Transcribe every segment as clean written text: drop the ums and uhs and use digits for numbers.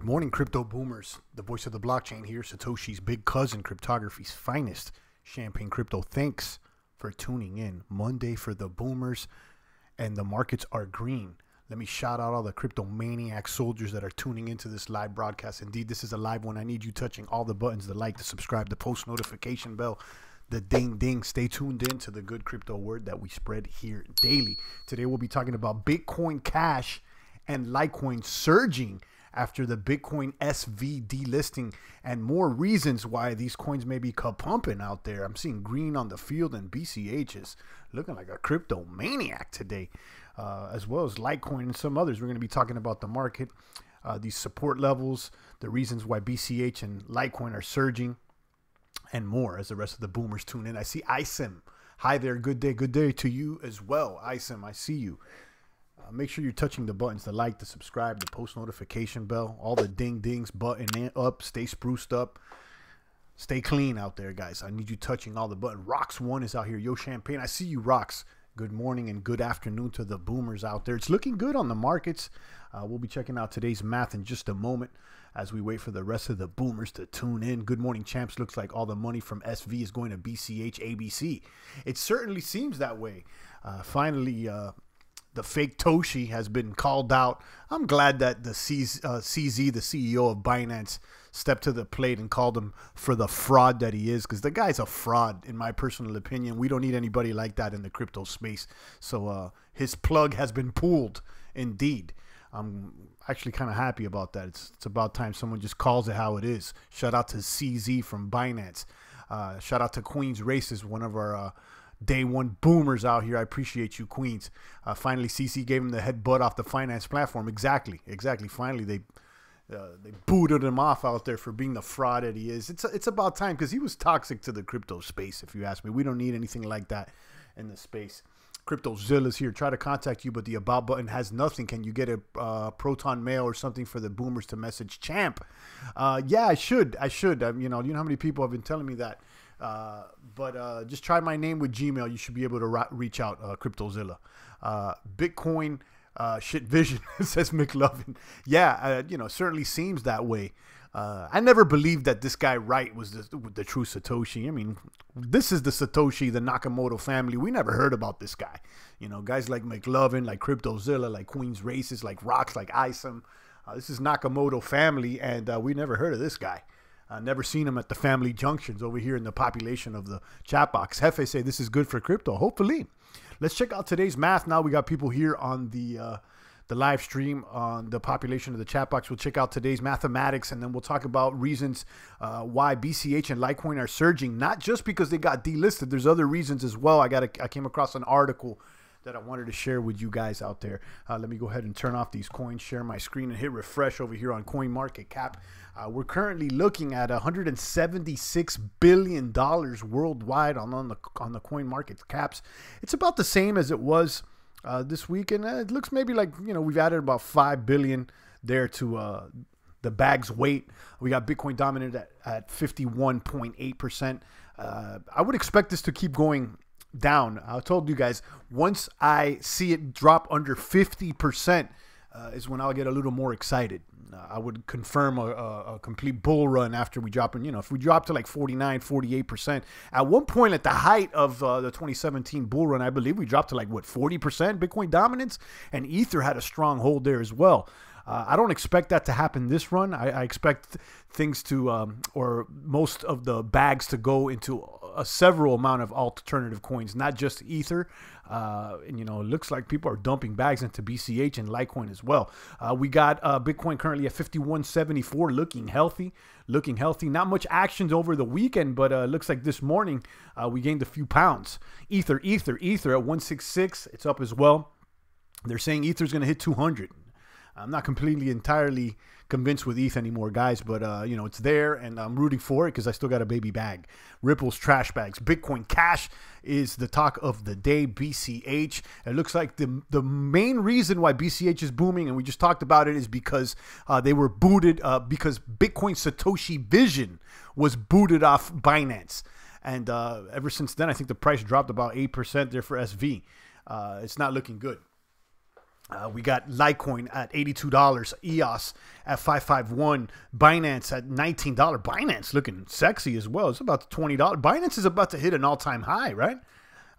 morning, crypto boomers. The voice of the blockchain here, Satoshi's big cousin, cryptography's finest, Champagne Crypto. Thanks for tuning in. Monday for the boomers, and the markets are green. Let me shout out all the crypto maniac soldiers that are tuning into this live broadcast. Indeed, this is a live one. I need you touching all the buttons, the like, the subscribe, the post notification bell, the ding ding. Stay tuned in to the good crypto word that we spread here daily. Today we'll be talking about Bitcoin Cash and Litecoin surging after the Bitcoin SV delisting, and more reasons why these coins may be pumping out there. I'm seeing green on the field, and BCH is looking like a crypto maniac today, as well as Litecoin and some others. We're going to be talking about the market, these support levels, the reasons why BCH and Litecoin are surging, and more as the rest of the boomers tune in. I see ISIM. Hi there. Good day to you as well. ISIM, I see you. Make sure you're touching the buttons, the like, the subscribe, the post notification bell, all the ding dings, button up, stay spruced up, stay clean out there, guys. I need you touching all the buttons. Rox1 is out here. Yo, Champagne, I see you, Rox. Good morning and good afternoon to the boomers out there. It's looking good on the markets. We'll be checking out today's math in just a moment as we wait for the rest of the boomers to tune in. Good morning, champs. Looks like all the money from SV is going to BCH ABC. It certainly seems that way. Finally, the fake Toshi has been called out. I'm glad that the CZ, the CEO of Binance, stepped to the plate and called him for the fraud that he is, because the guy's a fraud, in my personal opinion. We don't need anybody like that in the crypto space. So his plug has been pulled, indeed. I'm actually kind of happy about that. It's about time someone just calls it how it is. Shout out to CZ from Binance. Shout out to Queen's Races, one of our day one boomers out here. I appreciate you, Queens. Finally, CC gave him the headbutt off the finance platform. Exactly. Finally, they booted him off out there for being the fraud that he is. It's about time, because he was toxic to the crypto space, if you ask me. We don't need anything like that in the space. CryptoZilla's here. Try to contact you, but the about button has nothing. Can you get a Proton mail or something for the boomers to message Champ? Yeah, I should. You know how many people have been telling me that. But just try my name with Gmail. You should be able to reach out, CryptoZilla. Bitcoin shit vision, says McLovin. Yeah, certainly seems that way. I never believed that this guy Wright was the true Satoshi. I mean, this is the Satoshi, the Nakamoto family. We never heard about this guy. Guys like McLovin, like CryptoZilla, like Queen's Races, like Rocks, like ISIM. This is Nakamoto family, and we never heard of this guy. Never seen him at the family junctions over here in the population of the chat box. Hefe say this is good for crypto. Hopefully. Let's check out today's math. Now we got people here on the live stream on the population of the chat box. We'll check out today's mathematics, and then we'll talk about reasons why BCH and Litecoin are surging. Not just because they got delisted. There's other reasons as well. I came across an article that I wanted to share with you guys out there. Let me go ahead and turn off these coins, share my screen, and hit refresh over here on CoinMarketCap. We're currently looking at $176 billion worldwide on the CoinMarketCaps. It's about the same as it was this week, and it looks maybe like we've added about 5 billion there to the bag's weight. We got Bitcoin dominant at 51.8%. I would expect this to keep going down. I told you guys, once I see it drop under 50% is when I'll get a little more excited. I would confirm a complete bull run after we drop in. If we drop to like 49, 48%. At one point at the height of the 2017 bull run, I believe we dropped to like, what, 40% Bitcoin dominance? And Ether had a strong hold there as well. I don't expect that to happen this run. I expect things to, or most of the bags to go into a several amount of alternative coins, not just Ether. And, it looks like people are dumping bags into BCH and Litecoin as well. We got Bitcoin currently at 51.74, looking healthy. Not much action over the weekend, but looks like this morning we gained a few pounds. Ether at 166. It's up as well. They're saying Ether's going to hit 200. I'm not completely entirely convinced with ETH anymore, guys, but it's there, and I'm rooting for it because I still got a baby bag. Ripple's trash bags. Bitcoin Cash is the talk of the day. BCH. It looks like the main reason why BCH is booming, and we just talked about it, is because they were booted because Bitcoin Satoshi Vision was booted off Binance, and ever since then, I think the price dropped about 8% there for SV. It's not looking good. We got Litecoin at $82, EOS at 551, Binance at $19. Binance looking sexy as well. It's about $20. Binance is about to hit an all-time high, right?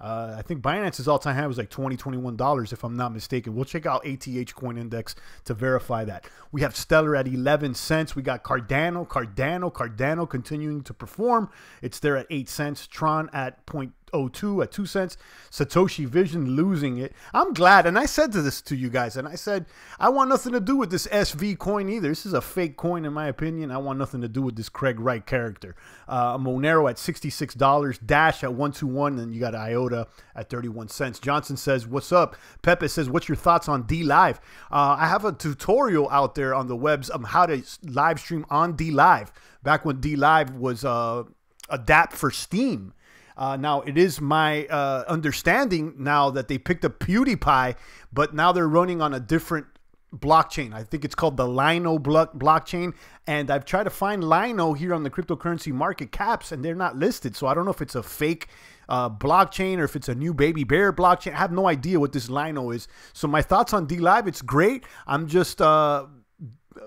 I think Binance's all-time high was like $20, $21, if I'm not mistaken. We'll check out ATH Coin Index to verify that. We have Stellar at 11 cents. We got Cardano continuing to perform. It's there at 8 cents. Tron at 0.02 at 2 cents. Satoshi Vision losing it. I'm glad, and I said this to you guys, and I said, I want nothing to do with this SV coin either. This is a fake coin in my opinion. I want nothing to do with this Craig Wright character. Monero at $66, Dash at 121, and you got IOTA at 31 cents. Johnson says, what's up? Pepe says, what's your thoughts on D Live? I have a tutorial out there on the webs of how to live stream on D Live, back when D Live was a dApp for Steam. Now, it is my understanding now that they picked up PewDiePie, but now they're running on a different blockchain. I think it's called the Lino blockchain, and I've tried to find Lino here on the cryptocurrency market caps, and they're not listed. So I don't know if it's a fake blockchain or if it's a new baby bear blockchain. I have no idea what this Lino is. So my thoughts on D Live, it's great. I'm just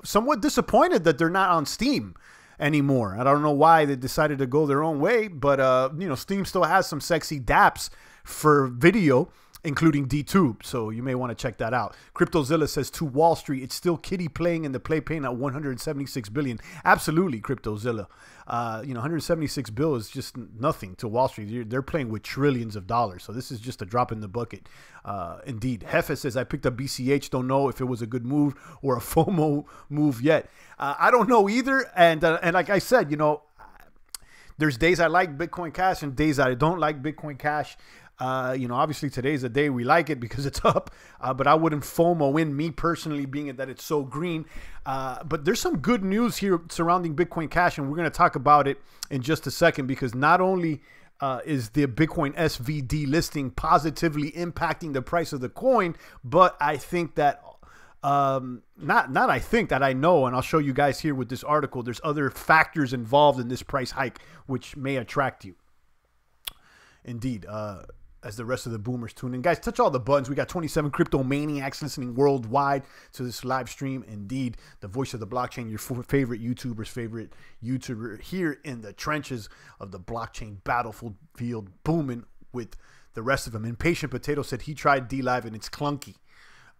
somewhat disappointed that they're not on Steam anymore. I don't know why they decided to go their own way, but you know, Steam still has some sexy dApps for video, including DTube, so you may want to check that out. CryptoZilla says, to Wall Street, it's still kitty playing in the playpen at 176 billion. Absolutely, CryptoZilla. You know, 176 bill is just nothing to Wall Street. They're playing with trillions of dollars, so this is just a drop in the bucket. Indeed. Hefe says, I picked up BCH, don't know if it was a good move or a FOMO move yet. I don't know either, and like I said, you know, there's days I like Bitcoin Cash and days I don't like Bitcoin Cash. You know, obviously today's the day we like it because it's up, but I wouldn't FOMO in, me personally, being it that it's so green. But there's some good news here surrounding Bitcoin Cash, and we're going to talk about it in just a second, because not only is the Bitcoin SV delisting positively impacting the price of the coin, but I think that I think that I know, and I'll show you guys here with this article, there's other factors involved in this price hike which may attract you. Indeed. As the rest of the boomers tune in. Guys, touch all the buttons. We got 27 crypto maniacs listening worldwide to this live stream. Indeed, the voice of the blockchain, your favorite YouTuber's favorite YouTuber, here in the trenches of the blockchain battlefield, booming with the rest of them. Impatient Potato said he tried D Live and it's clunky.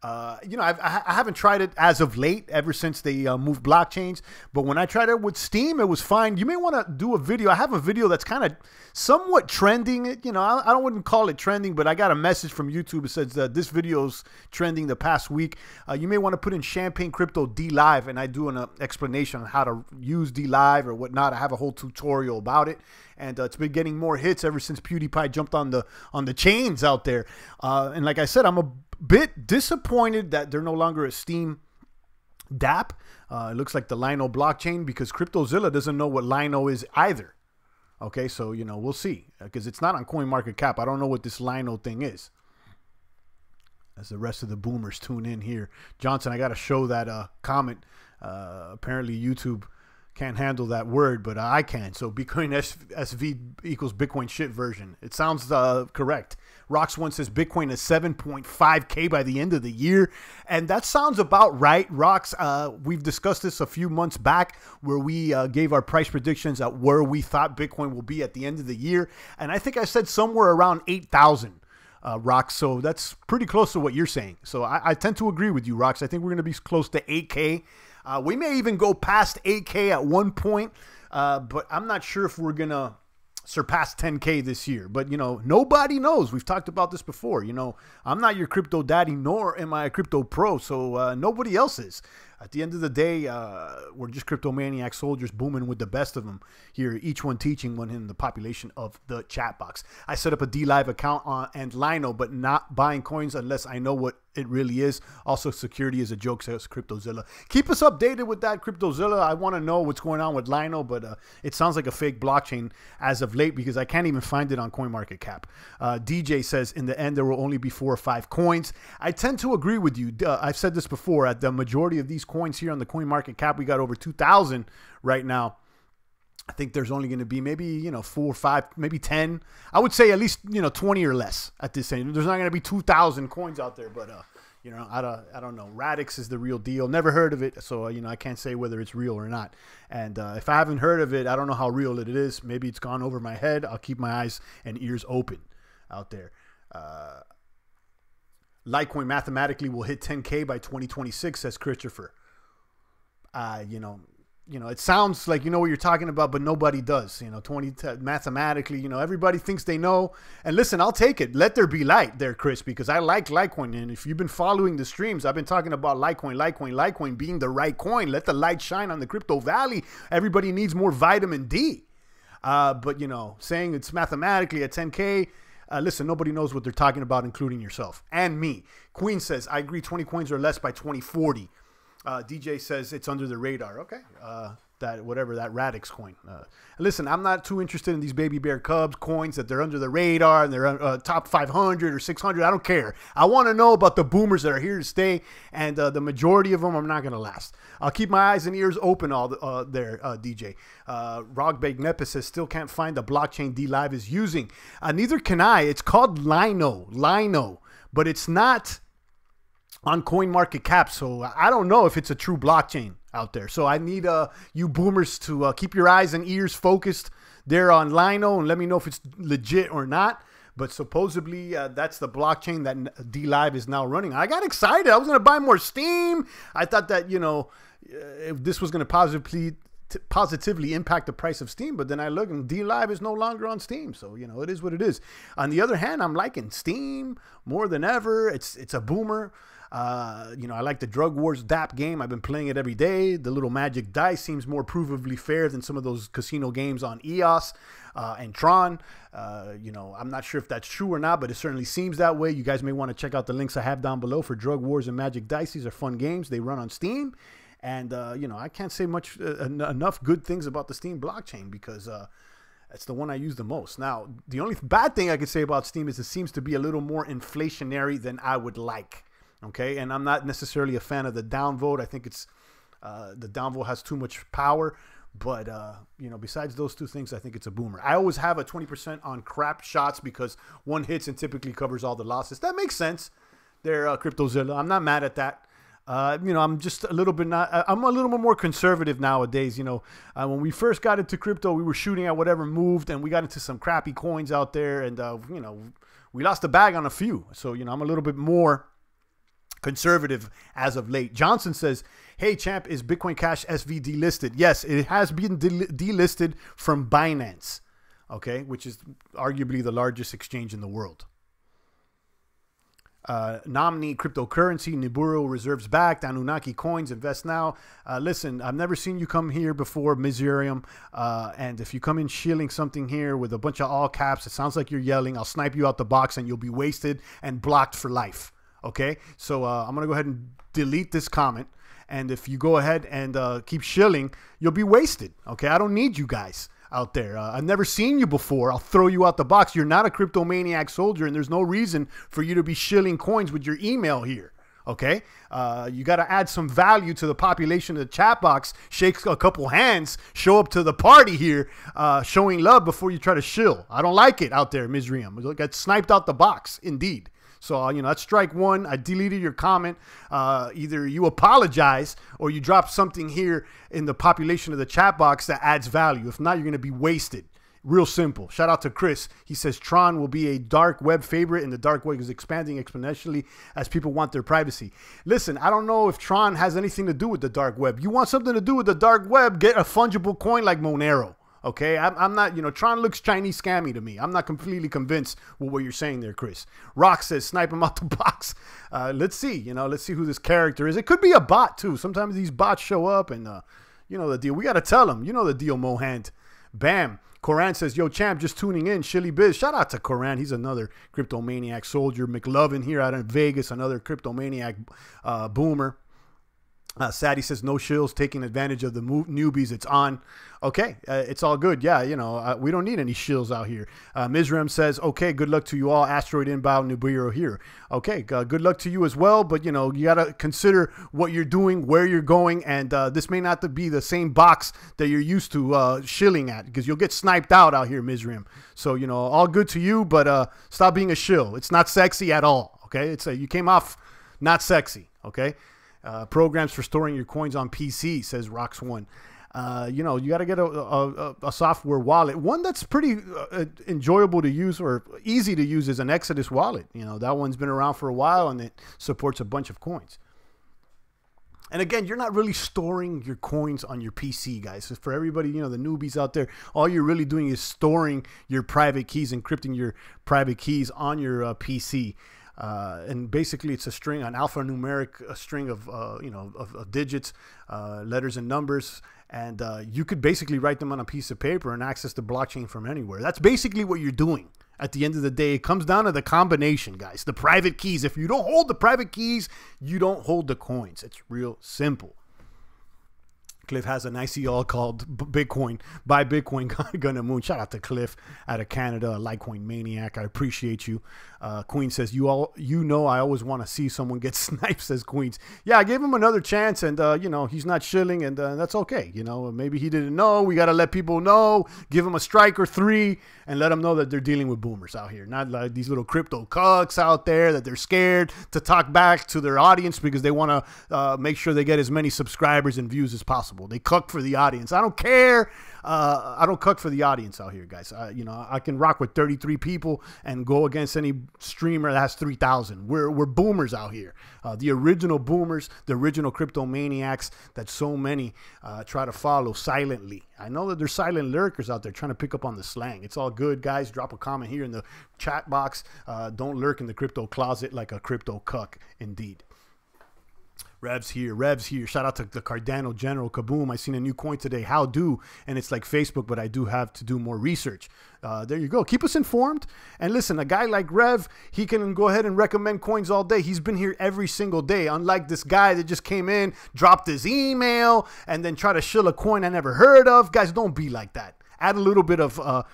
You know, I haven't tried it as of late, ever since they moved blockchains. But when I tried it with Steam, it was fine. You may want to do a video. I have a video that's kind of somewhat trending. You know, I wouldn't call it trending, but I got a message from YouTube that says that this video's trending the past week. You may want to put in Champagne Crypto D Live, and I do an explanation on how to use D Live or whatnot. I have a whole tutorial about it. And it's been getting more hits ever since PewDiePie jumped on the chains out there. And like I said, I'm a bit disappointed that they're no longer a Steam dApp. It looks like the Lino blockchain, because CryptoZilla doesn't know what Lino is either. Okay, so, you know, we'll see, because it's not on CoinMarketCap. I don't know what this Lino thing is. As the rest of the boomers tune in here. Johnson, I got to show that comment. Apparently YouTube can't handle that word, but I can. So Bitcoin SV equals Bitcoin shit version. It sounds correct. Rox1 says Bitcoin is 7.5K by the end of the year. And that sounds about right, Rox. We've discussed this a few months back, where we gave our price predictions at where we thought Bitcoin will be at the end of the year. And I think I said somewhere around 8,000. Rox, so that's pretty close to what you're saying. So I tend to agree with you, Rox. I think we're going to be close to 8K. We may even go past 8K at one point, but I'm not sure if we're going to surpass 10K this year. But, you know, nobody knows. We've talked about this before. You know, I'm not your crypto daddy, nor am I a crypto pro, so nobody else is. At the end of the day, we're just cryptomaniac soldiers booming with the best of them here, each one teaching one in the population of the chat box. I set up a D Live account and Lino, but not buying coins unless I know what it really is. Also, security is a joke, says CryptoZilla. Keep us updated with that, CryptoZilla. I want to know what's going on with Lino, but it sounds like a fake blockchain as of late, because I can't even find it on CoinMarketCap. DJ says, in the end, there will only be 4 or 5 coins. I tend to agree with you. I've said this before. At the majority of these coins here on the CoinMarketCap, we got over 2,000 right now. I think there's only going to be maybe, you know, 4 or 5, maybe 10. I would say at least, you know, 20 or less at this end. There's not going to be 2,000 coins out there, but You know, I don't know. Radix is the real deal. Never heard of it, so you know I can't say whether it's real or not. And if I haven't heard of it, I don't know how real it is. Maybe it's gone over my head. I'll keep my eyes and ears open out there. Litecoin mathematically will hit 10K by 2026, says Christopher. You know, it sounds like you know what you're talking about, but nobody does. You know, mathematically, you know, everybody thinks they know. And listen, I'll take it. Let there be light there, Chris, because I like Litecoin. And if you've been following the streams, I've been talking about Litecoin being the right coin. Let the light shine on the crypto valley. Everybody needs more vitamin D. But, you know, saying it's mathematically at 10K, listen, nobody knows what they're talking about, including yourself and me. Queen says, I agree, 20 coins or less by 2040. DJ says it's under the radar. Okay. That whatever that Radix coin. Listen, I'm not too interested in these baby bear cubs coins that they're under the radar and they're top 500 or 600. I don't care. I want to know about the boomers that are here to stay, and the majority of them are not going to last. I'll keep my eyes and ears open all there, DJ. Rogbeg Nepis says still can't find the blockchain D Live is using. Neither can I. It's called Lino, but it's not on CoinMarketCap, so I don't know if it's a true blockchain out there. So I need you boomers to keep your eyes and ears focused there on Lino and let me know if it's legit or not. But supposedly that's the blockchain that D Live is now running. I got excited. I was going to buy more Steam. I thought that, you know, if this was going to positively impact the price of Steam, but then I look and D Live is no longer on Steam, so you know it is what it is. On the other hand, I'm liking Steam more than ever. It's a boomer. You know, I like the Drug Wars DAP game. I've been playing it every day. The little magic dice seems more provably fair than some of those casino games on EOS and Tron. You know, I'm not sure if that's true or not, but it certainly seems that way. You guys may want to check out the links I have down below for Drug Wars and Magic Dice. These are fun games. They run on Steam. And, you know, I can't say much enough good things about the Steam blockchain because it's the one I use the most. Now, the only bad thing I could say about Steam is it seems to be a little more inflationary than I would like. Okay, and I'm not necessarily a fan of the downvote. I think it's the downvote has too much power. But, you know, besides those two things, I think it's a boomer. I always have a 20% on crap shots because one hits and typically covers all the losses. That makes sense. They're CryptoZilla. I'm not mad at that. You know, I'm just a little bit I'm a little bit more conservative nowadays. You know, when we first got into crypto, we were shooting at whatever moved, and we got into some crappy coins out there, and you know, we lost the bag on a few. So, you know, I'm a little bit more conservative as of late. Johnson says, hey champ, is Bitcoin Cash SV delisted? Yes, it has been delisted from Binance, okay, which is arguably the largest exchange in the world. Nomni cryptocurrency, Nibiru reserves backed, Anunnaki coins, invest now. Listen, I've never seen you come here before, Miserium, and if you come in shilling something here with a bunch of all caps, it sounds like you're yelling, I'll snipe you out the box and you'll be wasted and blocked for life. Okay, so I'm gonna go ahead and delete this comment, and if you go ahead and keep shilling, you'll be wasted. Okay, I don't need you guys out there. I've never seen you before. I'll throw you out the box. You're not a cryptomaniac soldier, and there's no reason for you to be shilling coins with your email here. Okay, you got to add some value to the population of the chat box. Shake a couple hands, show up to the party here, showing love before you try to shill. I don't like it out there, Misrium. Got sniped out the box, indeed. So, you know, that's strike one. I deleted your comment. Either you apologize or you drop something here in the population of the chat box that adds value. If not, you're going to be wasted. Real simple. Shout out to Chris. He says Tron will be a dark web favorite, and the dark web is expanding exponentially as people want their privacy. Listen, I don't know if Tron has anything to do with the dark web. You want something to do with the dark web, get a fungible coin like Monero. Okay, I'm not, you know, Tron looks Chinese scammy to me. I'm not completely convinced with what you're saying there, Chris. Rock says, snipe him out the box. Let's see, you know, let's see who this character is. It could be a bot, too. Sometimes these bots show up and, you know the deal. We got to tell them. You know the deal, Mohand. Bam. Koran says, yo, champ, just tuning in. Shilly Biz. Shout out to Koran. He's another cryptomaniac soldier. McLovin here out in Vegas, another cryptomaniac boomer. Sadie says, no shills, taking advantage of the newbies. It's on. Okay, it's all good. Yeah, you know, we don't need any shills out here. Mizram says, okay, good luck to you all. Asteroid inbound, Nibiru here. Okay, good luck to you as well. But, you know, you got to consider what you're doing, where you're going. And this may not be the same box that you're used to shilling at, because you'll get sniped out here, Mizram. So, you know, all good to you, but stop being a shill. It's not sexy at all. Okay, it's you came off Not sexy, okay? Programs for storing your coins on PC, says Rox1. You know, you got to get a software wallet. One that's pretty enjoyable to use or easy to use is an Exodus wallet. You know, that one's been around for a while and it supports a bunch of coins. And again, you're not really storing your coins on your PC, guys. So for everybody, you know, the newbies out there, all you're really doing is storing your private keys, encrypting your private keys on your PC. And basically, it's a string, an alphanumeric string of, you know, of digits, letters and numbers. And you could basically write them on a piece of paper and access the blockchain from anywhere. That's basically what you're doing. At the end of the day, it comes down to the combination, guys. The private keys. If you don't hold the private keys, you don't hold the coins. It's real simple. Cliff has an ICO called Bitcoin. Buy Bitcoin, Gonna Moon. Shout out to Cliff out of Canada, a Litecoin maniac. I appreciate you. Queen says, you know, I always want to see someone get sniped, says Queens. Yeah, I gave him another chance, and, you know, he's not shilling, and that's okay. You know, maybe he didn't know. We got to let people know. Give him a strike or 3, and let them know that they're dealing with boomers out here. Not like these little crypto cucks out there that they're scared to talk back to their audience because they want to make sure they get as many subscribers and views as possible. They cuck for the audience. I don't care. I don't cuck for the audience out here, guys. You know, I can rock with 33 people and go against any streamer that has 3,000. We're boomers out here. The original boomers, the original crypto maniacs that so many try to follow silently. I know that there's silent lurkers out there trying to pick up on the slang. It's all good, guys. Drop a comment here in the chat box. Don't lurk in the crypto closet like a crypto cuck, indeed. Revs here. Shout out to the Cardano General. Kaboom. I seen a new coin today. How do? And it's like Facebook, but I do have to do more research. There you go. Keep us informed. And listen, a guy like Rev, he can go ahead and recommend coins all day. He's been here every single day. Unlike this guy that just came in, dropped his email, and then try to shill a coin I never heard of. Guys, don't be like that. Add a little bit of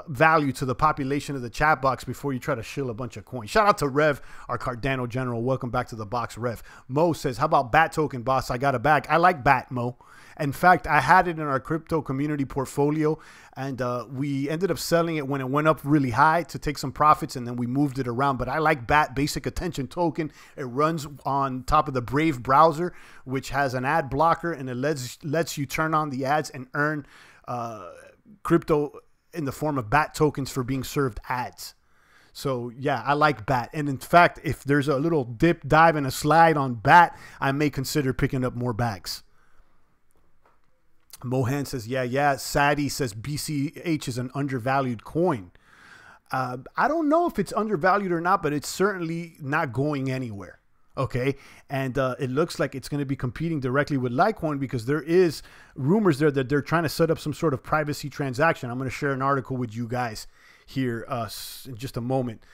value to the population of the chat box before you try to shill a bunch of coins. Shout out to Rev, our Cardano General. Welcome back to the box, Rev. Mo says, how about BAT token, boss? I got a bag. I like BAT, Mo. In fact, I had it in our crypto community portfolio, and we ended up selling it when it went up really high to take some profits, and then we moved it around. But I like BAT, Basic Attention Token. It runs on top of the Brave browser, which has an ad blocker, and it lets you turn on the ads and earn crypto in the form of BAT tokens for being served ads. So yeah, I like BAT. And in fact, if there's a little dip, dive, and a slide on BAT, I may consider picking up more bags. Mohan says, yeah. Sadie says BCH is an undervalued coin. I don't know if it's undervalued or not, but it's certainly not going anywhere. Okay, and it looks like it's going to be competing directly with Litecoin because there is rumors there that they're trying to set up some sort of privacy transaction. I'm going to share an article with you guys here in just a moment.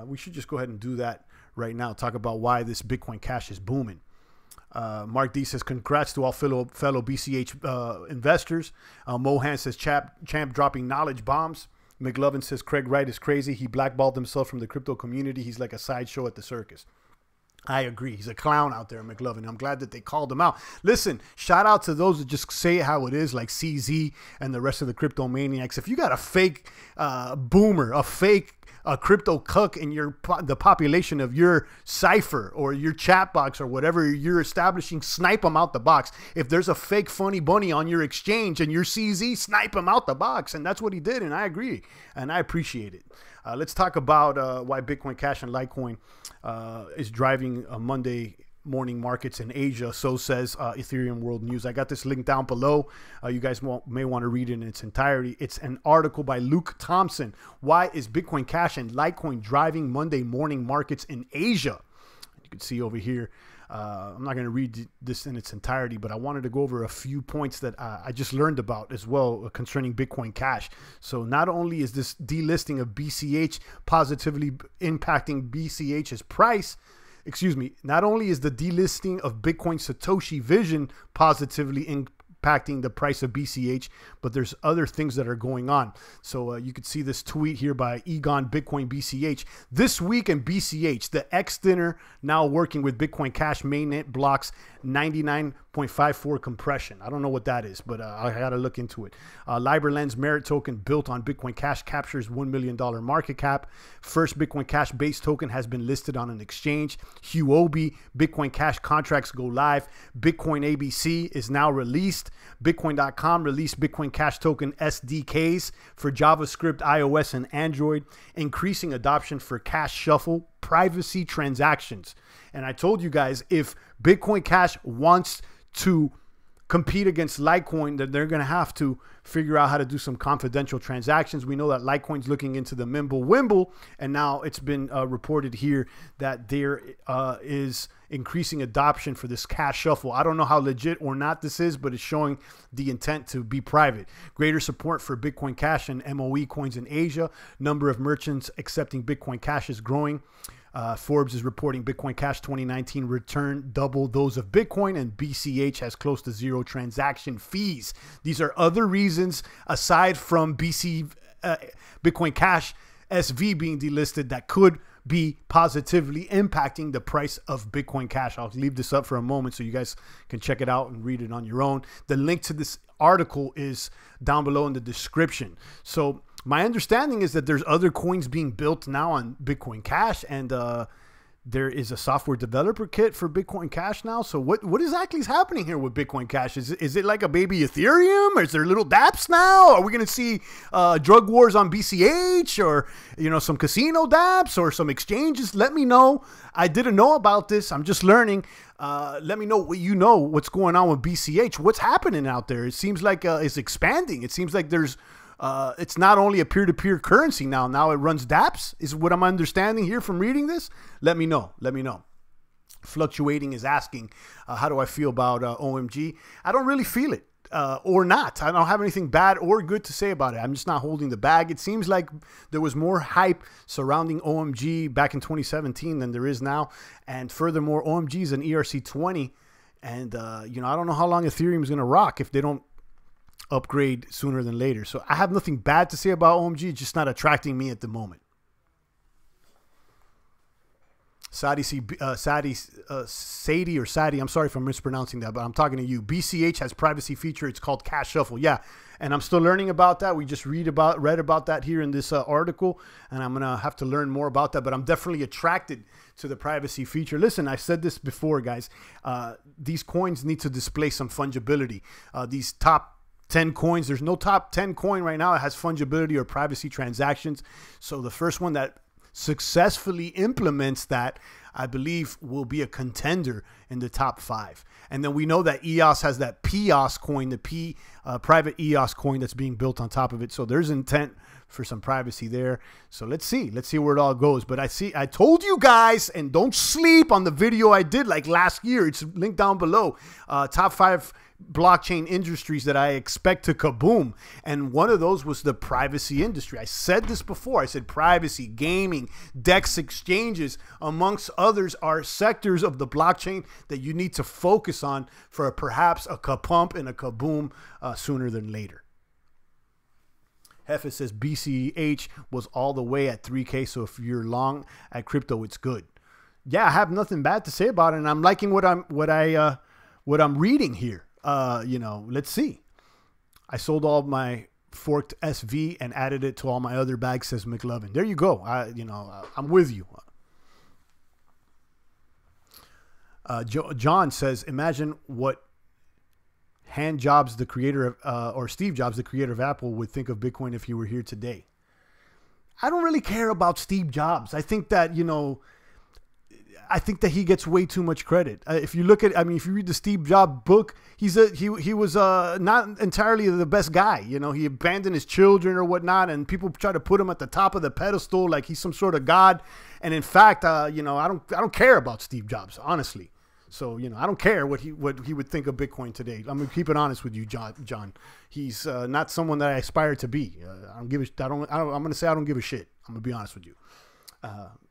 We should just go ahead and do that right now. Talk about why this Bitcoin Cash is booming. Mark D says, congrats to all fellow BCH investors. Mohan says, champ dropping knowledge bombs. McLovin says, Craig Wright is crazy. He blackballed himself from the crypto community. He's like a sideshow at the circus. I agree. He's a clown out there, McLovin. I'm glad that they called him out. Listen, shout out to those that just say it how it is, like CZ and the rest of the crypto maniacs. If you got a fake boomer, a fake crypto cuck in the population of your cipher or your chat box or whatever you're establishing, snipe them out the box. If there's a fake funny bunny on your exchange and your CZ, snipe them out the box. And that's what he did, and I agree, and I appreciate it. Let's talk about why Bitcoin Cash and Litecoin is driving Monday morning markets in Asia. So says Ethereum World News. I got this link down below. You guys may want to read it in its entirety. It's an article by Luke Thompson. Why is Bitcoin Cash and Litecoin driving Monday morning markets in Asia? You can see over here. I'm not going to read this in its entirety, but I wanted to go over a few points that I just learned about as well concerning Bitcoin Cash. So not only is this delisting of BCH positively impacting BCH's price, not only is the delisting of Bitcoin Satoshi Vision positively impacting the price of BCH, but there's other things that are going on. So you could see this tweet here by Egon Bitcoin BCH. This week in BCH, the X dinner now working with Bitcoin Cash mainnet blocks 99.99 0.54 compression. I don't know what that is, but I got to look into it. LiberLens Merit token built on Bitcoin Cash captures $1 million market cap. First Bitcoin Cash base token has been listed on an exchange. Huobi Bitcoin Cash contracts go live. Bitcoin ABC is now released. Bitcoin.com released Bitcoin Cash token SDKs for JavaScript, iOS, and Android, increasing adoption for Cash Shuffle privacy transactions. And I told you guys, if Bitcoin Cash wants to compete against Litecoin, that they're going to have to figure out how to do some confidential transactions. We know that Litecoin's looking into the Mimblewimble, and now it's been reported here that there is increasing adoption for this Cash Shuffle. I don't know how legit or not this is, but it's showing the intent to be private. Greater support for Bitcoin Cash and MOE coins in Asia. Number of merchants accepting Bitcoin Cash is growing. Forbes is reporting Bitcoin Cash 2019 return double those of Bitcoin, and BCH has close to zero transaction fees. These are other reasons aside from Bitcoin Cash SV being delisted that could be positively impacting the price of Bitcoin Cash. I'll leave this up for a moment so you guys can check it out and read it on your own. The link to this article is down below in the description. So my understanding is that there's other coins being built now on Bitcoin Cash, and there is a software developer kit for Bitcoin Cash now. So what exactly is happening here with Bitcoin Cash? Is it like a baby Ethereum, or is there little dApps now? Are we going to see drug wars on BCH, or some casino dApps, or some exchanges? Let me know. I didn't know about this. I'm just learning. Let me know what you know. What's going on with BCH? What's happening out there? It seems like it's expanding. It seems like there's it's not only a peer-to-peer currency now. Now it runs dApps, is what I'm understanding here from reading this. Let me know. Let me know. Fluctuating is asking, how do I feel about OMG? I don't really feel it or not. I don't have anything bad or good to say about it. I'm just not holding the bag. It seems like there was more hype surrounding OMG back in 2017 than there is now. And furthermore, OMG is an ERC20. And, I don't know how long Ethereum is going to rock if they don't upgrade sooner than later. So I have nothing bad to say about OMG, just not attracting me at the moment. Sadie, I'm sorry if I'm mispronouncing that, but I'm talking to you. BCH has privacy feature. It's called Cash Shuffle. Yeah, and I'm still learning about that. We just read about that here in this article, and I'm gonna have to learn more about that. But I'm definitely attracted to the privacy feature. Listen, I said this before, guys. These coins need to display some fungibility. These top 10 coins, there's no top 10 coin right now that has fungibility or privacy transactions. So the first one that successfully implements that, I believe, will be a contender in the top 5. And then we know that EOS has that PEOS coin, the private EOS coin that's being built on top of it. So there's intent for some privacy there. So let's see where it all goes. But I told you guys, and don't sleep on the video I did like last year. It's linked down below. Top 5 blockchain industries that I expect to kaboom, and one of those was the privacy industry. I said this before. I said privacy, gaming, DEX exchanges, amongst others, are sectors of the blockchain that you need to focus on for perhaps a kapump and a kaboom sooner than later. Hefe says BCH was all the way at 3K, so if you're long at crypto, it's good. Yeah, I have nothing bad to say about it, and I'm liking what I'm reading here. Let's see. I sold all my forked SV and added it to all my other bags, says McLovin. There you go. I'm with you. John says, imagine what Jobs, the creator of, or Steve Jobs, the creator of Apple, would think of Bitcoin if he were here today. I don't really care about Steve Jobs. I think that, he gets way too much credit. If you look at, if you read the Steve Jobs book, he was not entirely the best guy. He abandoned his children or whatnot, and people try to put him at the top of the pedestal like he's some sort of god. And in fact, I don't care about Steve Jobs, honestly. So, I don't care what he would think of Bitcoin today. I'm gonna keep it honest with you, John. He's not someone that I aspire to be. I'm gonna say I don't give a shit. I'm gonna be honest with you.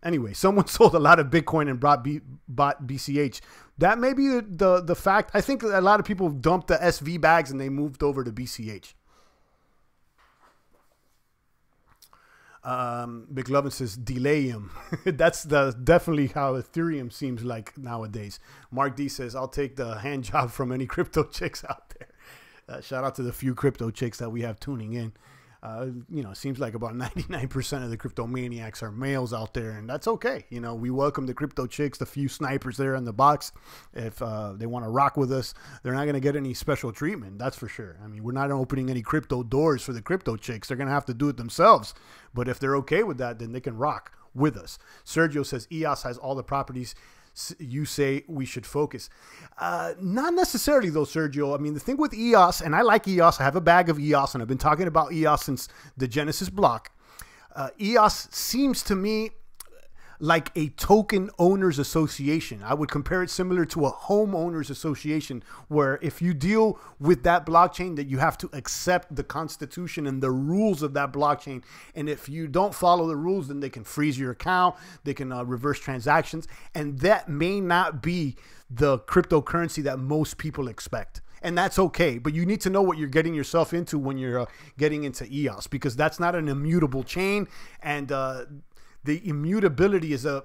Anyway, someone sold a lot of Bitcoin and bought BCH. That may be the fact. I think a lot of people dumped the SV bags and they moved over to BCH. McLovin says delay him. That's definitely how Ethereum seems like nowadays. Mark D says, I'll take the hand job from any crypto chicks out there. Shout out to the few crypto chicks that we have tuning in. You know, it seems like about 99% of the crypto maniacs are males out there, and that's okay. You know, we welcome the crypto chicks, the few snipers there in the box. If they want to rock with us, they're not going to get any special treatment. That's for sure. I mean, we're not opening any crypto doors for the crypto chicks. They're going to have to do it themselves. But if they're okay with that, then they can rock with us. Sergio says EOS has all the properties you say we should focus. Not necessarily though, Sergio. I mean, the thing with EOS, and I like EOS. I have a bag of EOS, and I've been talking about EOS since the Genesis block. EOS seems to me like a token owners association. I would compare it similar to a homeowners association, where if you deal with that blockchain, that you have to accept the constitution and the rules of that blockchain. And if you don't follow the rules, then they can freeze your account, they can reverse transactions, and that may not be the cryptocurrency that most people expect. And that's okay, but you need to know what you're getting yourself into when you're getting into EOS, because that's not an immutable chain, and the immutability is a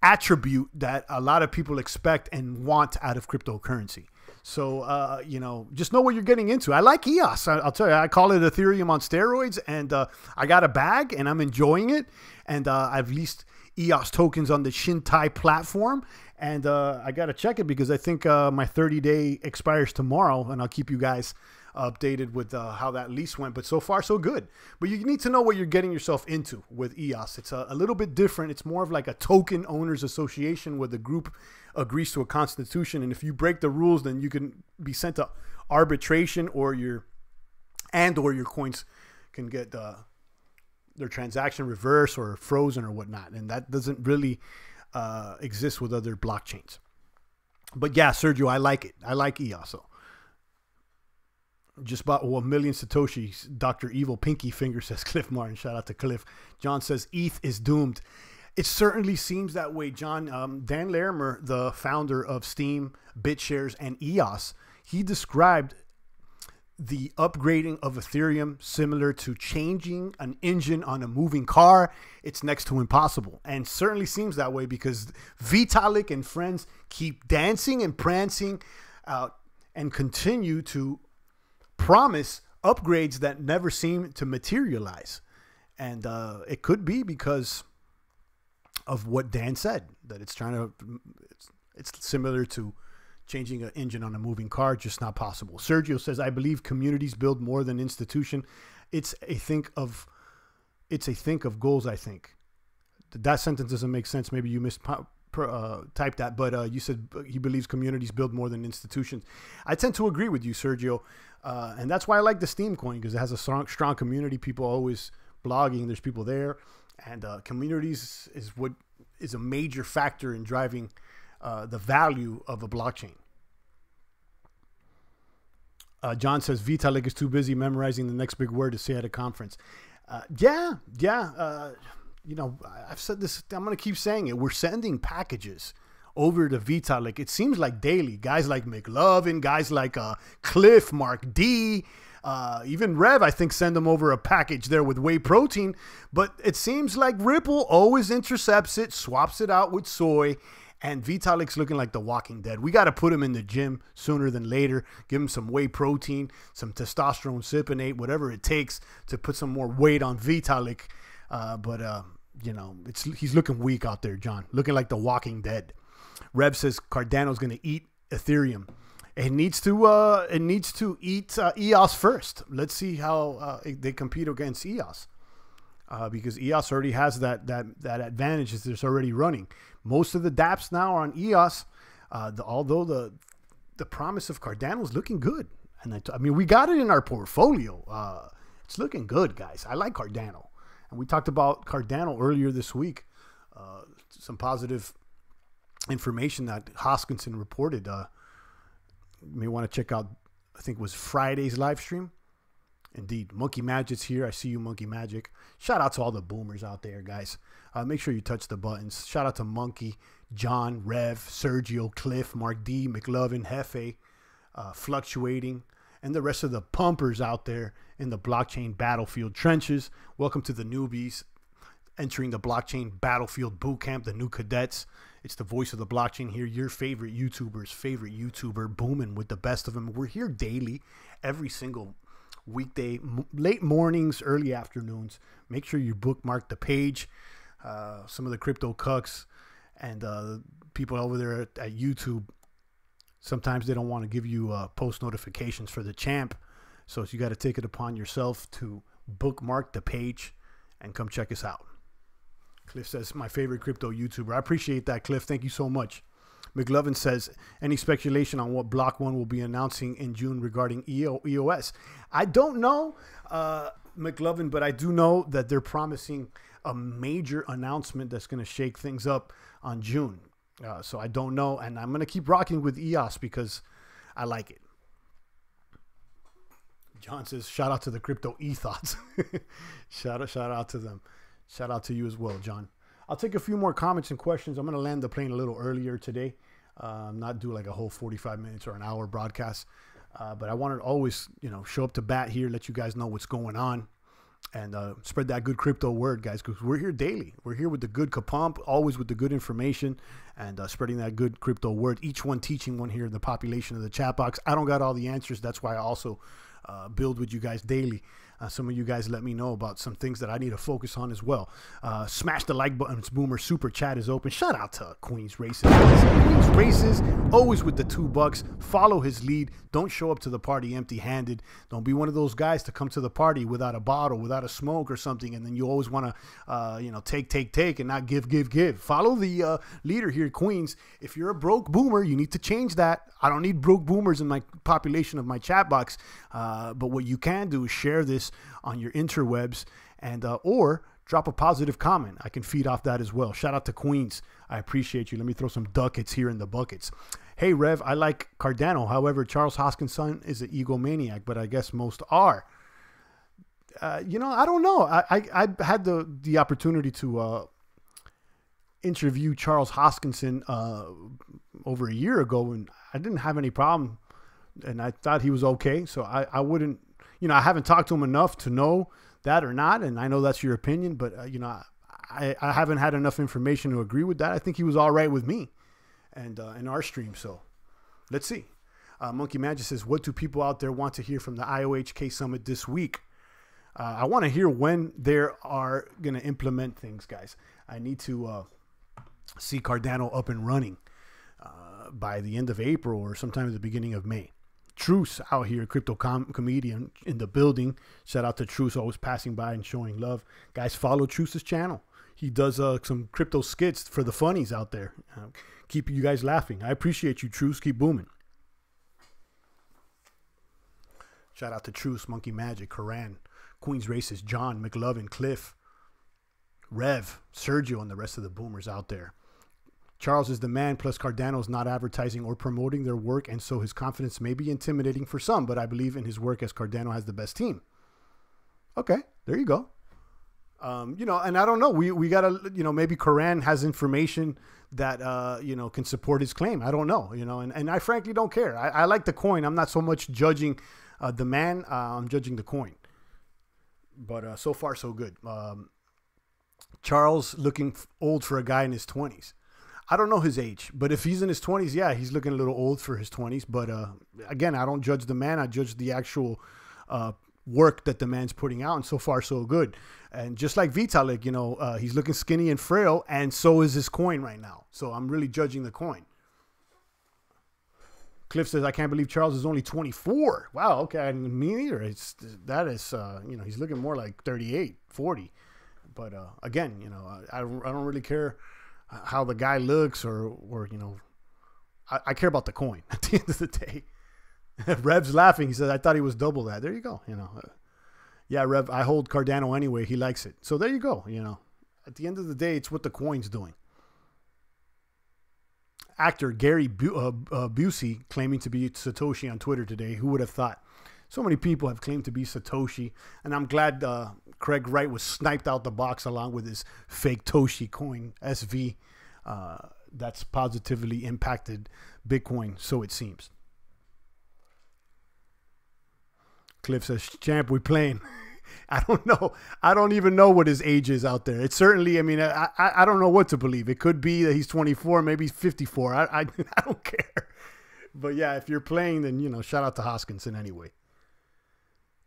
attribute that a lot of people expect and want out of cryptocurrency. So, you know, just know what you're getting into. I like EOS. I'll tell you, I call it Ethereum on steroids, and I got a bag and I'm enjoying it. And I've leased EOS tokens on the Shintai platform. And I got to check it because I think my 30-day expires tomorrow, and I'll keep you guys updated with how that lease went. But so far, so good. But you need to know what you're getting yourself into with EOS. It's a little bit different. It's more of like a token owners association where the group agrees to a constitution. And if you break the rules, then you can be sent to arbitration, or your coins can get their transaction reversed or frozen or whatnot. And that doesn't really exist with other blockchains. But yeah, Sergio, I like it. I like EOS. So just about 1 million Satoshis. Dr. Evil Pinky Finger says Cliff Martin. Shout out to Cliff. John says ETH is doomed. It certainly seems that way, John. Dan Larimer, the founder of Steem, BitShares, and EOS, he described the upgrading of Ethereum similar to changing an engine on a moving car. It's next to impossible, and certainly seems that way because Vitalik and friends keep dancing and prancing out and continue to promise upgrades that never seem to materialize. And it could be because of what Dan said, that it's similar to changing an engine on a moving car, just not possible. Sergio says, I believe communities build more than institution. It's a think of goals, I think. That sentence doesn't make sense. Maybe you typed that, but you said he believes communities build more than institutions. I tend to agree with you, Sergio. And that's why I like the Steem coin, because it has a strong community. People are always blogging. There's people there. And communities is what is a major factor in driving the value of a blockchain. John says Vitalik is too busy memorizing the next big word to say at a conference. You know, I've said this. I'm going to keep saying it. We're sending packages over to Vitalik. It seems like daily. Guys like McLovin, guys like Cliff, Mark D, even Rev, I think, send them over a package there with whey protein. But it seems like Ripple always intercepts it, swaps it out with soy, and Vitalik's looking like the Walking Dead. We got to put him in the gym sooner than later. Give him some whey protein, some testosterone cypionate, whatever it takes to put some more weight on Vitalik. You know, he's looking weak out there, John. Looking like the Walking Dead. Rev says Cardano's going to eat Ethereum. It needs to eat EOS first. Let's see how they compete against EOS, because EOS already has that advantage that it's already running. Most of the dApps now are on EOS, although the promise of Cardano is looking good. And I mean, we got it in our portfolio. It's looking good, guys. I like Cardano, and we talked about Cardano earlier this week. Some positive information that Hoskinson reported. You may want to check out, I think it was Friday's live stream. Indeed, Monkey Magic's here. I see you, Monkey Magic. Shout out to all the boomers out there, guys. Make sure you touch the buttons. Shout out to Monkey, John, Rev, Sergio, Cliff, Mark D, McLovin, Hefe, Fluctuating, and the rest of the pumpers out there in the blockchain battlefield trenches. Welcome to the newbies entering the blockchain battlefield boot camp, the new cadets. It's the voice of the blockchain here, your favorite YouTuber's favorite YouTuber, booming with the best of them. We're here daily, every single weekday, late mornings, early afternoons. Make sure you bookmark the page. Some of the crypto cucks and people over there at YouTube, sometimes they don't want to give you post notifications for the champ. So you got to take it upon yourself to bookmark the page and come check us out. Cliff says, my favorite crypto YouTuber. I appreciate that, Cliff. Thank you so much. McLovin says, any speculation on what Block 1 will be announcing in June regarding EOS? I don't know, McLovin, but I do know that they're promising a major announcement that's going to shake things up on June. So I don't know, and I'm going to keep rocking with EOS because I like it. John says, shout out to the crypto ethos. shout out to them. Shout out to you as well, John. I'll take a few more comments and questions. I'm going to land the plane a little earlier today. Not do like a whole 45 minutes or an hour broadcast. But I wanted to always, show up to bat here, let you guys know what's going on. And spread that good crypto word, guys, because we're here daily. We're here with the good kapump, always with the good information, and spreading that good crypto word. Each one teaching one here in the population of the chat box. I don't got all the answers. That's why I also build with you guys daily. Some of you guys let me know about some things that I need to focus on as well. Smash the like button. It's Boomer. Super chat is open. Shout out to Queen's Races. Queen's Races, always with the $2. Follow his lead. Don't show up to the party empty-handed. Don't be one of those guys to come to the party without a bottle, without a smoke or something, and then you always want to, take, and not give. Follow the leader here, Queens. If you're a broke boomer, you need to change that. I don't need broke boomers in my population of my chat box, but what you can do is share this on your interwebs and or drop a positive comment. I can feed off that as well. Shout out to Queens. I appreciate you. Let me throw some ducats here in the buckets. Hey, Rev, I like Cardano. However, Charles Hoskinson is an egomaniac, but I guess most are. I don't know. I had the opportunity to interview Charles Hoskinson over a year ago, and I didn't have any problem, and I thought he was okay. So I wouldn't, I haven't talked to him enough to know that or not, and I know that's your opinion, but I haven't had enough information to agree with that. I think he was all right with me and in our stream. So let's see. Monkey Magic says, what do people out there want to hear from the IOHK Summit this week? I want to hear when they are going to implement things, guys. I need to see Cardano up and running by the end of April or sometime at the beginning of May. Truce out here, crypto comedian in the building. Shout out to Truce, always passing by and showing love. Guys, follow Truce's channel. He does some crypto skits for the funnies out there. Keep you guys laughing. I appreciate you, Truce. Keep booming. Shout out to Truce, Monkey Magic, Karan, Queen's Races, John, McLovin, Cliff, Rev, Sergio, and the rest of the boomers out there. Charles is the man, plus Cardano is not advertising or promoting their work, and so his confidence may be intimidating for some, but I believe in his work as Cardano has the best team. Okay, there you go. And I don't know. We got to, maybe Karan has information that, can support his claim. I don't know, and I frankly don't care. I like the coin. I'm not so much judging the man. I'm judging the coin. But so far, so good. Charles looking old for a guy in his 20s. I don't know his age, but if he's in his 20s, yeah, he's looking a little old for his 20s. But again, I don't judge the man. I judge the actual work that the man's putting out, and so far, so good. And just like Vitalik, he's looking skinny and frail, and so is his coin right now. So I'm really judging the coin. Cliff says, I can't believe Charles is only 24. Wow, okay, me neither. He's looking more like 38, 40. But again, I don't really care how the guy looks or I care about the coin at the end of the day. Rev's laughing. He says, I thought he was double that. There you go. Yeah, Rev, I hold Cardano anyway. He likes it. So there you go. At the end of the day, it's what the coin's doing. Actor Gary Busey claiming to be Satoshi on Twitter today. Who would have thought? So many people have claimed to be Satoshi, and I'm glad Craig Wright was sniped out the box along with his fake Toshi coin SV. That's positively impacted Bitcoin, so it seems. Cliff says, champ, we playing. I don't know. I don't even know what his age is out there. It's certainly, I mean, I don't know what to believe. It could be that he's 24, maybe he's 54. I don't care. But yeah, if you're playing, then, you know, shout out to Hoskinson anyway.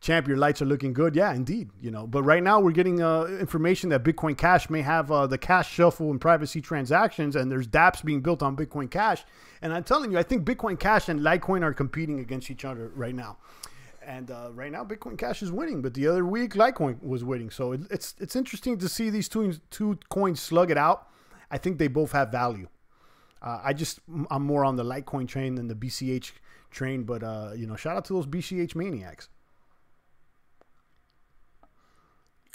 Champ, your lights are looking good. Yeah, indeed. You know, but right now we're getting information that Bitcoin Cash may have the cash shuffle and privacy transactions, and there's dApps being built on Bitcoin Cash. And I'm telling you, I think Bitcoin Cash and Litecoin are competing against each other right now. And right now, Bitcoin Cash is winning, but the other week, Litecoin was winning. So it's interesting to see these two coins slug it out. I think they both have value. I'm more on the Litecoin train than the BCH train, but you know, shout out to those BCH maniacs.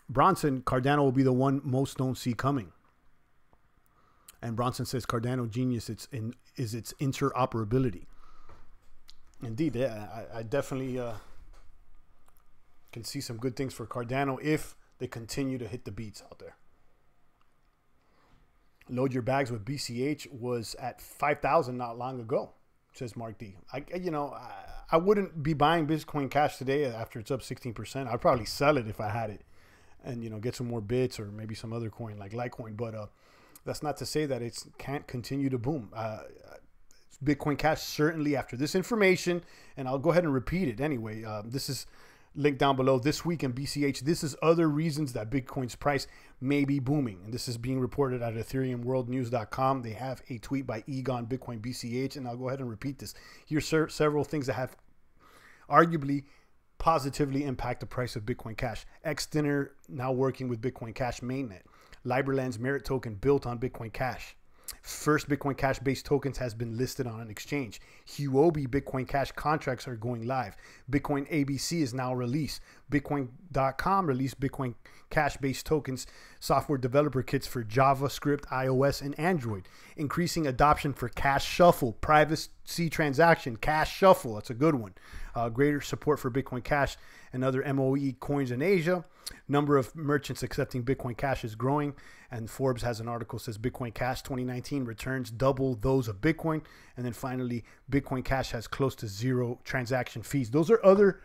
Bronson, Cardano will be the one most don't see coming. And Bronson says Cardano genius is its interoperability. Indeed, yeah, I definitely can see some good things for Cardano if they continue to hit the beats out there. Load your bags with BCH was at 5,000 not long ago, says Mark D. I wouldn't be buying Bitcoin Cash today after it's up 16%. I'd probably sell it if I had it and, you know, get some more bits or maybe some other coin like Litecoin. But that's not to say that it can't continue to boom. Bitcoin Cash certainly after this information, and I'll go ahead and repeat it anyway. This is linked down below. This week in BCH, this is other reasons that Bitcoin's price may be booming. And this is being reported at EthereumWorldNews.com. They have a tweet by Egon Bitcoin BCH, and I'll go ahead and repeat this. Here's several things that have arguably positively impact the price of Bitcoin Cash. Xdinner now working with Bitcoin Cash mainnet. Liberland's Merit token built on Bitcoin Cash. First Bitcoin Cash based tokens has been listed on an exchange. Huobi Bitcoin Cash contracts are going live. Bitcoin ABC is now released. Bitcoin.com released Bitcoin Cash based tokens software developer kits for JavaScript, iOS, and Android. Increasing adoption for Cash Shuffle, privacy transaction, Cash Shuffle. That's a good one. Greater support for Bitcoin Cash and other MOE coins in Asia. Number of merchants accepting Bitcoin Cash is growing, and Forbes has an article that says Bitcoin Cash 2019 returns double those of Bitcoin. And then finally, Bitcoin Cash has close to zero transaction fees. Those are other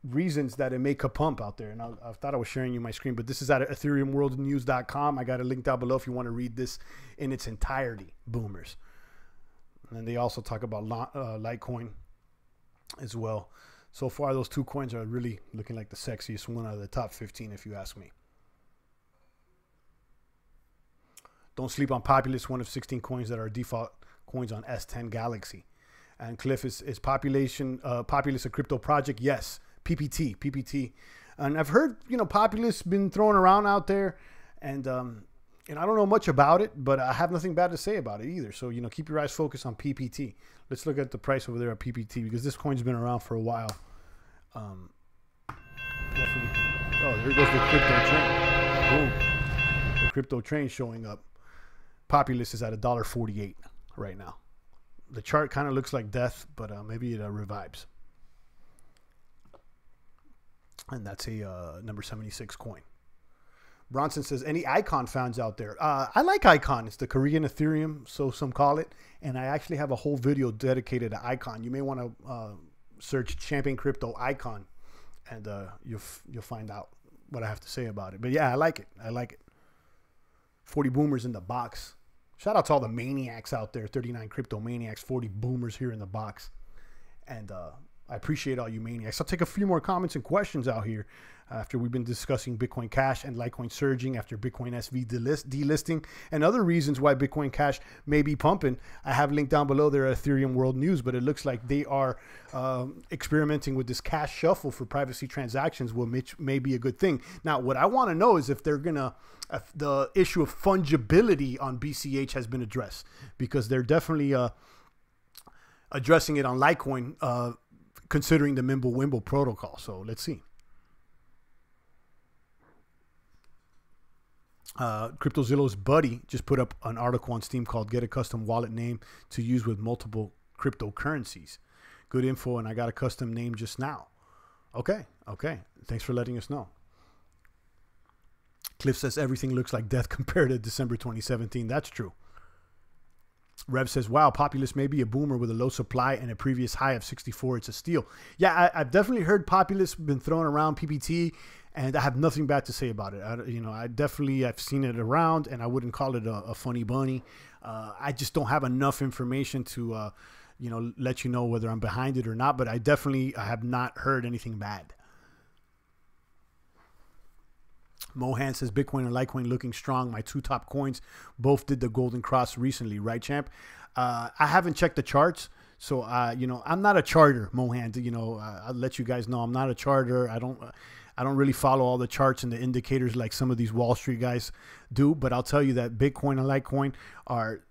reasons that it may kapump out there. And I thought I was sharing you my screen, but this is at EthereumWorldNews.com. I got a link down below if you want to read this in its entirety, boomers. And then they also talk about Litecoin as well. So far, those two coins are really looking like the sexiest one out of the top 15, if you ask me. Don't sleep on Populous, one of 16 coins that are default coins on S10 Galaxy. And Cliff is Populous a crypto project? Yes. PPT. And I've heard, you know, Populous been thrown around out there, and I don't know much about it, but I have nothing bad to say about it either. So, you know, keep your eyes focused on PPT. Let's look at the price over there at PPT because this coin's been around for a while. Definitely. Oh, there goes the crypto train. Boom. The crypto train showing up. Populous is at $1.48 right now. The chart kind of looks like death, but maybe it revives. And that's a number 76 coin. Bronson says, any Icon fans out there? I like Icon. It's the Korean Ethereum, so some call it. And I actually have a whole video dedicated to Icon. You may want to search Champion Crypto Icon, and you'll find out what I have to say about it. But yeah, I like it. I like it. 40 boomers in the box. Shout out to all the maniacs out there. 39 crypto maniacs, 40 boomers here in the box. And I appreciate all you maniacs. I'll take a few more comments and questions out here after we've been discussing Bitcoin Cash and Litecoin surging after Bitcoin SV delisting and other reasons why Bitcoin Cash may be pumping. I have linked down below there at Ethereum World News, but it looks like they are experimenting with this cash shuffle for privacy transactions, which may be a good thing. Now, what I want to know is if they're going to, the issue of fungibility on BCH has been addressed, because they're definitely addressing it on Litecoin, considering the Mimblewimble protocol. So let's see. CryptoZillow's buddy just put up an article on Steam called "Get a Custom Wallet Name to Use with Multiple Cryptocurrencies." Good info, and I got a custom name just now. Okay. Thanks for letting us know. Cliff says everything looks like death compared to December 2017. That's true. Rev says, wow, Populist may be a boomer with a low supply and a previous high of 64. It's a steal. Yeah, I've definitely heard Populist been thrown around PPT, and I have nothing bad to say about it. I've seen it around, and I wouldn't call it a funny bunny. I just don't have enough information to, let you know whether I'm behind it or not, but I have not heard anything bad. Mohan says, Bitcoin and Litecoin looking strong. My two top coins both did the golden cross recently, right, champ? I haven't checked the charts. So, I'm not a charter, Mohan. I'll let you guys know I'm not a charter. I don't really follow all the charts and the indicators like some of these Wall Street guys do. But I'll tell you that Bitcoin and Litecoin are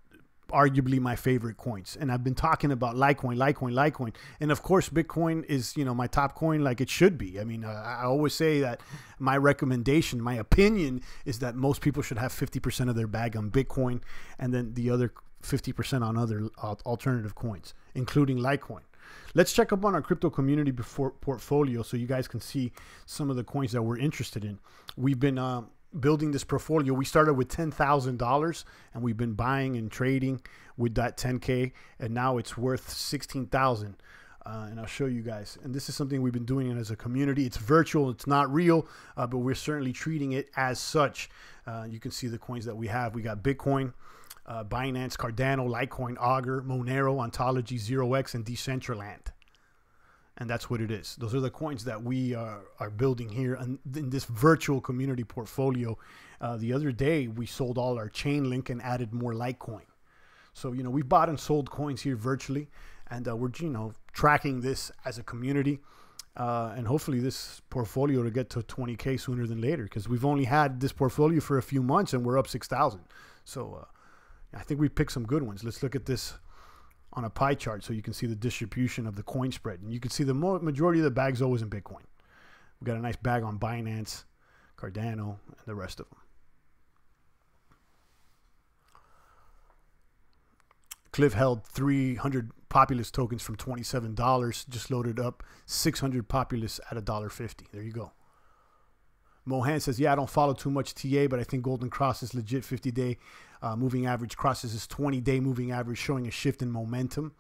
arguably my favorite coins. And I've been talking about Litecoin. And of course, Bitcoin is, my top coin like it should be. I mean, I always say that my recommendation, my opinion is that most people should have 50% of their bag on Bitcoin and then the other 50% on other alternative coins, including Litecoin. Let's check up on our crypto community portfolio so you guys can see some of the coins that we're interested in. We've been building this portfolio. We started with $10,000 and we've been buying and trading with that 10K, and now it's worth 16,000. And I'll show you guys. And this is something we've been doing as a community. It's virtual, it's not real, but we're certainly treating it as such. You can see the coins that we have. We got Bitcoin, Binance, Cardano, Litecoin, Augur, Monero, Ontology, 0x, and Decentraland. And that's what it is. Those are the coins that we are building here in this virtual community portfolio. The other day, we sold all our Chainlink and added more Litecoin. So, we bought and sold coins here virtually. And we're, tracking this as a community. And hopefully this portfolio to get to 20K sooner than later. Because we've only had this portfolio for a few months and we're up 6,000. So I think we picked some good ones. Let's look at this on a pie chart so you can see the distribution of the coin spread. And you can see the majority of the bag's always in Bitcoin. We got a nice bag on Binance, Cardano, and the rest of them. Cliff held 300 Populist tokens from $27, just loaded up 600 Populist at $1.50. There you go. Mohan says, yeah, I don't follow too much TA, but I think Golden Cross is legit. 50-day moving average crosses his 20-day moving average, showing a shift in momentum.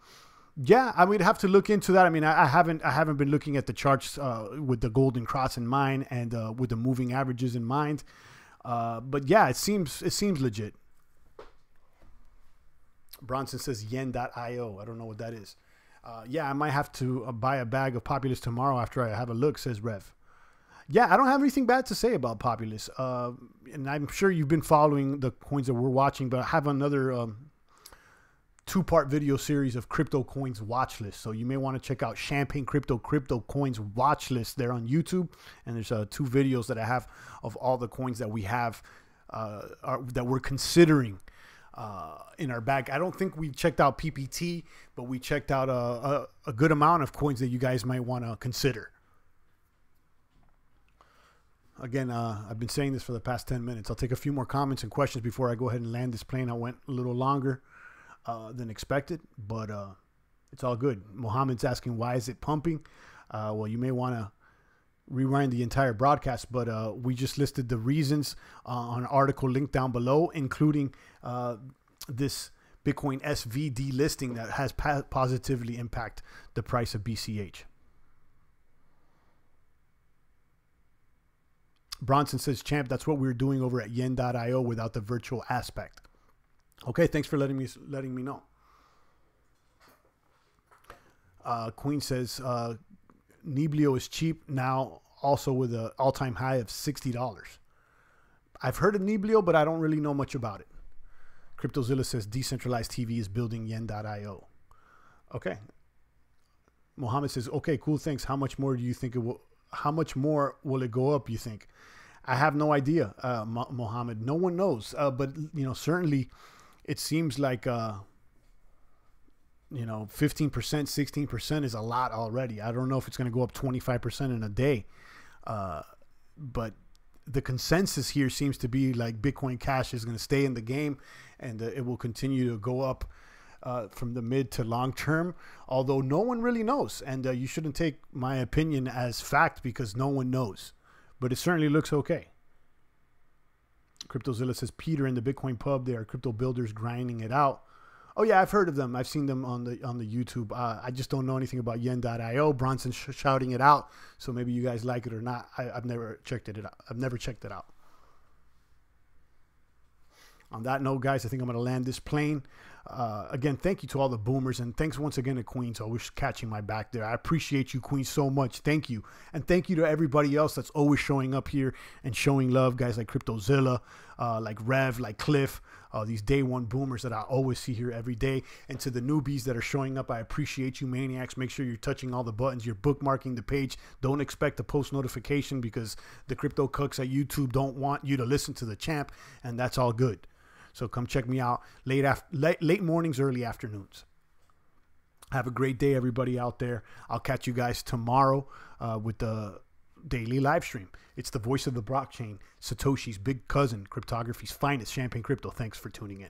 Yeah, I would have to look into that. I mean, I haven't been looking at the charts with the Golden Cross in mind and with the moving averages in mind. But yeah, it seems legit. Bronson says yen.io. I don't know what that is. Yeah, I might have to buy a bag of Populist tomorrow after I have a look, says Rev. Yeah, I don't have anything bad to say about Populist. And I'm sure you've been following the coins that we're watching, but I have another two-part video series of crypto coins watch list. So you may want to check out Champagne Crypto Coins watch list there on YouTube. And there's 2 videos that I have of all the coins that we have that we're considering in our bag. I don't think we checked out PPT, but we checked out a good amount of coins that you guys might want to consider. Again, I've been saying this for the past 10 minutes. I'll take a few more comments and questions before I go ahead and land this plane. I went a little longer than expected, but it's all good. Mohammed's asking, why is it pumping? Well, you may want to rewind the entire broadcast, but we just listed the reasons on an article linked down below, including this Bitcoin SV delisting that has positively impacted the price of BCH. Bronson says, champ, that's what we're doing over at yen.io without the virtual aspect. Okay, thanks for letting me know. Queen says, Niblio is cheap now, also with an all-time high of $60. I've heard of Niblio, but I don't really know much about it. CryptoZilla says, decentralized TV is building yen.io. Okay. Mohammed says, okay, cool, thanks. How much more do you think it will? How much more will it go up, you think? I have no idea, Mohammed. No one knows. But, certainly it seems like, 15%, 16% is a lot already. I don't know if it's going to go up 25% in a day. But the consensus here seems to be like Bitcoin Cash is going to stay in the game and it will continue to go up from the mid to long term, although no one really knows. And you shouldn't take my opinion as fact because no one knows. But it certainly looks okay. CryptoZilla says, Peter in the Bitcoin pub, they are crypto builders grinding it out. Oh yeah, I've heard of them. I've seen them on the YouTube. I just don't know anything about yen.io. Bronson's shouting it out, so maybe you guys like it or not. I've never checked it out. I've never checked it out. On that note, guys, I think I'm going to land this plane. Again, thank you to all the boomers, and thanks once again to Queens. Always catching my back there. I appreciate you, Queens, so much. Thank you. And thank you to everybody else that's always showing up here and showing love. Guys like CryptoZilla, like Rev, like Cliff, these day one boomers that I always see here every day. And to the newbies that are showing up, I appreciate you, maniacs. Make sure you're touching all the buttons. You're bookmarking the page. Don't expect a post notification because the crypto cucks at YouTube don't want you to listen to the champ, and that's all good. So come check me out late mornings, early afternoons. Have a great day, everybody out there. I'll catch you guys tomorrow with the daily live stream. It's the voice of the blockchain, Satoshi's big cousin, cryptography's finest, Champagne Crypto. Thanks for tuning in.